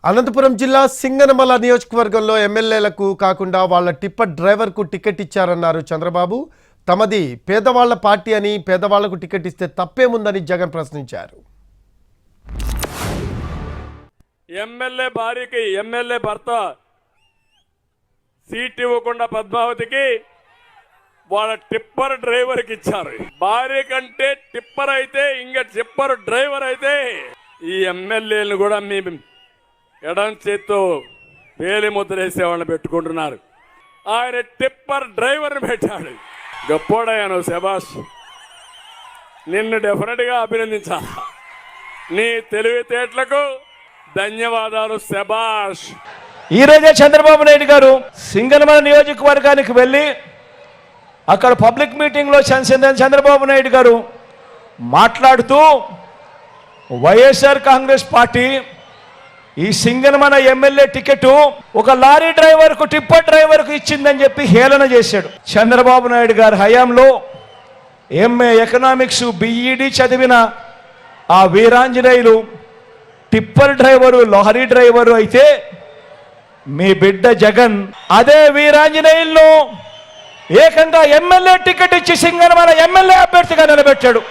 అనంతపురం జిల్లా సింగనమల నియోజకవర్గంలో ఎమ్మెల్యేలకు కాకుండా వాళ్ళ టిప్పర్ డ్రైవర్కు టికెట్ ఇచ్చారన్నారు చంద్రబాబు. తమది పేదవాళ్ల పార్టీ అని పేదవాళ్లకు టికెట్ ఇస్తే తప్పేముందని జగన్ ప్రశ్నించారు. ఎమ్మెల్యే భార్యకి ఎమ్మెల్యే భర్త సీట్ ఇవ్వకుండా పద్మావతికి వాళ్ళ టిప్పర్ డ్రైవర్కి ఇచ్చారు. భార్య కంటే టిప్పర్ అయితే ఇంకా టిప్పర్ డ్రైవర్ అయితే ఈ ఎమ్మెల్యేలను కూడా మీ ఎడం చేత్తో వేలి ముద్రేసేవాళ్ళని పెట్టుకుంటున్నారు. ఆయన టిప్పర్ డ్రైవర్ని పెట్టాడు. గొప్పోడయ్యాను, శభాష్. నిన్ను డెఫినెట్గా అభినందించాలి. నీ తెలివితేటలకు ధన్యవాదాలు, శభాష్. ఈరోజే చంద్రబాబు నాయుడు గారు సింగనమల నియోజకవర్గానికి వెళ్ళి అక్కడ పబ్లిక్ మీటింగ్లో చంద్రబాబు నాయుడు గారు మాట్లాడుతూ వైఎస్ఆర్ కాంగ్రెస్ పార్టీ ఈ సింగనమల ఎమ్మెల్యే టికెట్ ఒక లారీ డ్రైవర్కు టిప్పర్ డ్రైవర్కు ఇచ్చిందని చెప్పి హేళన చేశాడు. చంద్రబాబు నాయుడు గారి హయాంలో ఎంఏ ఎకనామిక్స్ బిఈడి చదివిన ఆ Veeranjaneyulu tipper driver lorry driver అయితే మీ బిడ్డ జగన్ అదే వీరాంజనేయులను ఏకంగా ఎమ్మెల్యే టికెట్ ఇచ్చి సింగనమల ఎమ్మెల్యే అభ్యర్థిగా నిలబెట్టాడు.